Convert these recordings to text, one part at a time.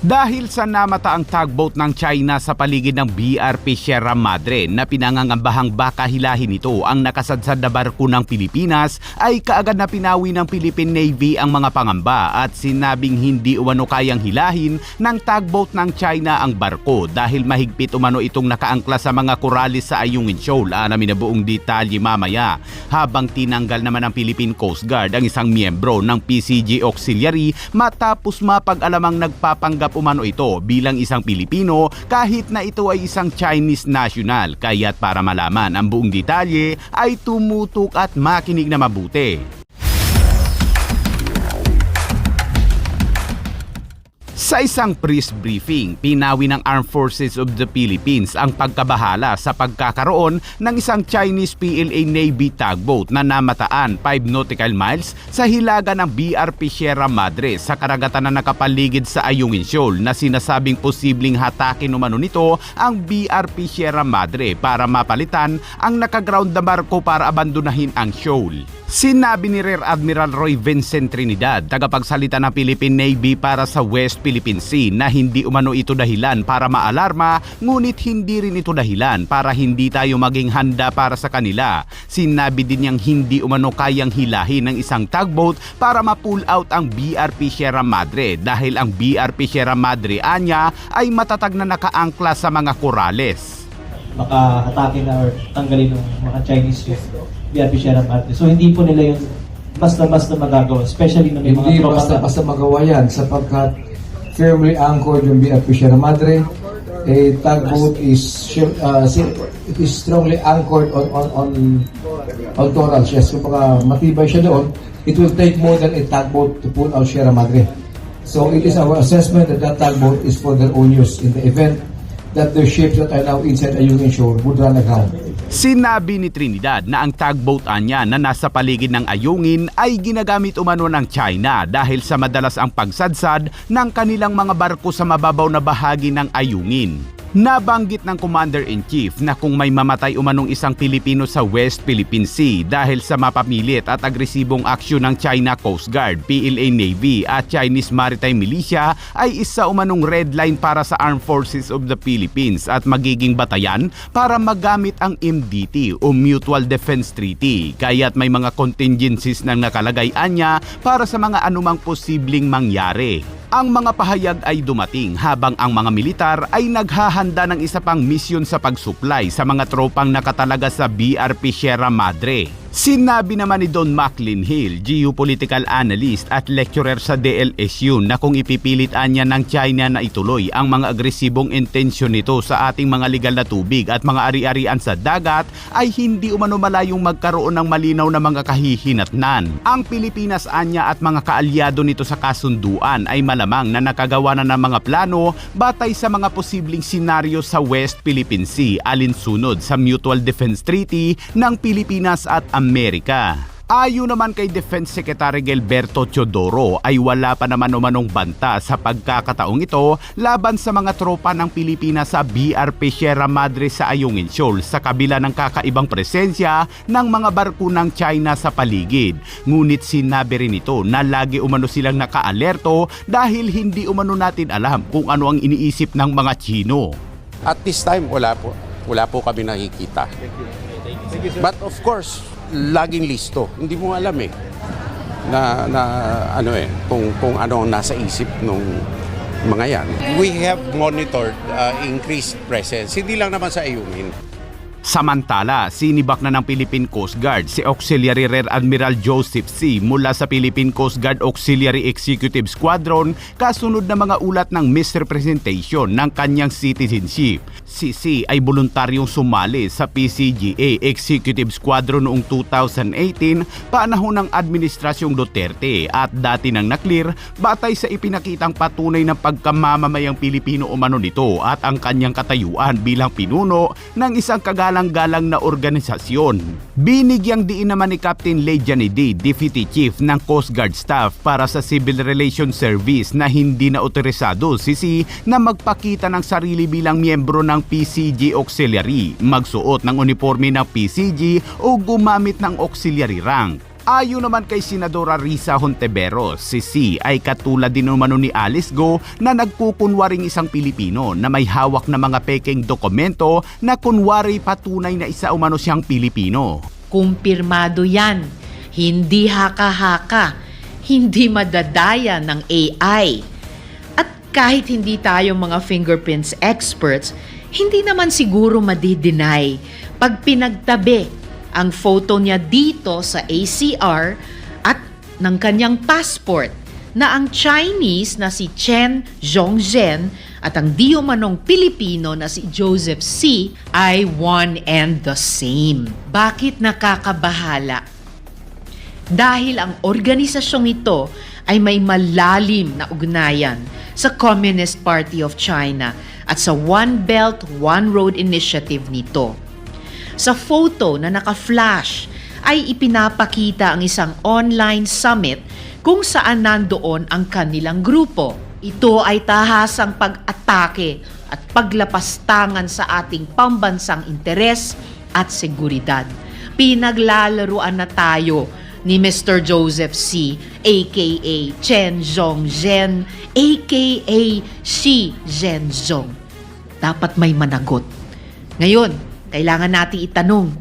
Dahil sa namataang tugboat ng China sa paligid ng BRP Sierra Madre na pinangangambahang baka hilahin nito ang nakasadsad na barko ng Pilipinas, ay kaagad na pinawi ng Philippine Navy ang mga pangamba at sinabing hindi umano kayang hilahin ng tugboat ng China ang barko dahil mahigpit umano itong nakaangkla sa mga koralis sa Ayungin Shoal. Alamin na buong detalye mamaya. Habang tinanggal naman ng Philippine Coast Guard ang isang miyembro ng PCG Auxiliary matapos mapag-alamang nagpapanggap umano ito bilang isang Pilipino kahit na ito ay isang Chinese national. Kaya't para malaman ang buong detalye ay tumutok at makinig na mabuti. Sa isang press briefing, pinawi ng Armed Forces of the Philippines ang pagkabahala sa pagkakaroon ng isang Chinese PLA Navy tugboat na namataan 5 nautical miles sa hilaga ng BRP Sierra Madre sa karagatan na nakapaligid sa Ayungin Shoal na sinasabing posibleng hatakin umano nito ang BRP Sierra Madre para mapalitan ang nakaground na barko para abandonahin ang shoal. Sinabi ni Rear Admiral Roy Vincent Trinidad, tagapagsalita ng Philippine Navy para sa West Philippine Sea, na hindi umano ito dahilan para maalarma, ngunit hindi rin ito dahilan para hindi tayo maging handa para sa kanila. Sinabi din niyang hindi umano kayang hilahin ng isang tugboat para ma-pull out ang BRP Sierra Madre dahil ang BRP Sierra Madre anya ay matatag na nakaangkla sa mga korales. Baka hatakin na or tanggalin ng mga Chinese ship BRP Sierra Madre. So hindi po nila yung basta-basta magagawa, especially na may mga hindi tropa. Hindi basta-basta magawa yan sapagkat firmly anchored yung BRP Sierra Madre. A tugboat is it is strongly anchored on torals. Yes, kung matibay siya doon, it will take more than a tugboat to pull out Sierra Madre. So it is our assessment that that tugboat is for their own use in the event that the ships that are now inside Ayungin Shoal would run aground. Sinabi ni Trinidad na ang tugboat anya na nasa paligid ng Ayungin ay ginagamit umano ng China dahil sa madalas ang pagsadsad ng kanilang mga barko sa mababaw na bahagi ng Ayungin. Nabanggit ng Commander-in-Chief na kung may mamatay umanong isang Pilipino sa West Philippine Sea dahil sa mapapilit at agresibong aksyon ng China Coast Guard, PLA Navy at Chinese Maritime Militia ay isa umanong red line para sa Armed Forces of the Philippines at magiging batayan para magamit ang MDT o Mutual Defense Treaty. Kaya't may mga contingencies na nakalagay anya para sa mga anumang posibleng mangyari. Ang mga pahayag ay dumating habang ang mga militar ay naghahanda ng isa pang misyon sa pagsuplay sa mga tropang nakatalaga sa BRP Sierra Madre. Sinabi naman ni Don Macklin Hill, geopolitical analyst at lecturer sa DLSU, na kung ipipilit anya ng China na ituloy ang mga agresibong intensyon nito sa ating mga legal na tubig at mga ari-arian sa dagat, ay hindi umano malayong magkaroon ng malinaw na mga kahihinatnan. Ang Pilipinas anya at mga kaalyado nito sa kasunduan ay malamang na nakagawa na ng mga plano batay sa mga posibleng senaryo sa West Philippine Sea alinsunod sa Mutual Defense Treaty ng Pilipinas at Amerika. Ayon naman kay Defense Secretary Gilberto Teodoro ay wala pa naman umanong banta sa pagkakataong ito laban sa mga tropa ng Pilipinas sa BRP Sierra Madre sa Ayungin Shoal sa kabila ng kakaibang presensya ng mga barko ng China sa paligid. Ngunit sinabi rin ito na lagi umano silang nakaalerto dahil hindi umano natin alam kung ano ang iniisip ng mga Chino. At this time, wala po kami nakikita. But of course, laging listo. Hindi mo alam kung ano ang nasa isip nung mga yan. We have monitored increased presence. Hindi lang naman sa Ayungin. Samantala, sinibak na ng Philippine Coast Guard si Auxiliary Rear Admiral Joseph C. mula sa Philippine Coast Guard Auxiliary Executive Squadron kasunod na mga ulat ng misrepresentation ng kanyang citizenship. Si C ay voluntaryong sumali sa PCGA Executive Squadron noong 2018 panahon ng Administrasyong Duterte at dati nang naklear batay sa ipinakitang patunay ng pagkamamamayang Pilipino umano nito at ang kanyang katayuan bilang pinuno ng isang kagalang-galang na organisasyon. Binigyang diin naman ni Captain Lay Janedy, Deputy Chief ng Coast Guard Staff para sa Civil Relations Service, na hindi na otorisado si C na magpakita ng sarili bilang miyembro ng PCG Auxiliary, magsuot ng uniforme ng PCG o gumamit ng auxiliary rank. Ayon naman kay Senadora Risa Hontiveros, si C ay katulad din umano ni Alice Go na nagkukunwaring isang Pilipino na may hawak na mga pekeng dokumento na kunwari patunay na isa umano siyang Pilipino. Kumpirmado yan. Hindi haka-haka. Hindi madadaya ng AI. At kahit hindi tayo mga fingerprints experts, hindi naman siguro madi-deny pag pinagtabi ang photo niya dito sa ACR at ng kanyang passport na ang Chinese na si Chen Zhongzhen at ang di umanong Pilipino na si Joseph C. ay one and the same. Bakit nakakabahala? Dahil ang organisasyong ito ay may malalim na ugnayan sa Communist Party of China at sa One Belt, One Road initiative nito. Sa photo na naka-flash ay ipinapakita ang isang online summit kung saan nandoon ang kanilang grupo. Ito ay tahasang pag-atake at paglapastangan sa ating pambansang interes at seguridad. Pinaglalaruan na tayo ni Mr. Joseph C. aka Chen Zhongzhen aka Xi Zhenzong. Dapat may managot. Ngayon, kailangan nating itanong,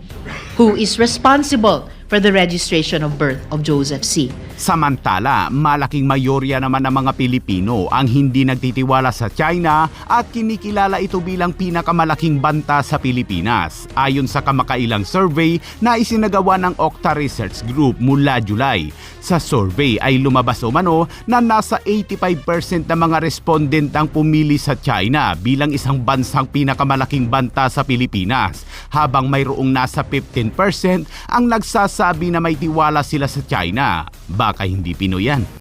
who is responsible for the registration of birth of Joseph C.? Samantala, malaking mayorya naman ng mga Pilipino ang hindi nagtitiwala sa China at kinikilala ito bilang pinakamalaking banta sa Pilipinas. Ayon sa kamakailang survey na isinagawa ng Okta Research Group mula July. Sa survey ay lumabas umano na nasa 85% ng mga respondent ang pumili sa China bilang isang bansang pinakamalaking banta sa Pilipinas, habang mayroong nasa 15% ang nagsasabi na may tiwala sila sa China. Baka hindi Pinoy yan.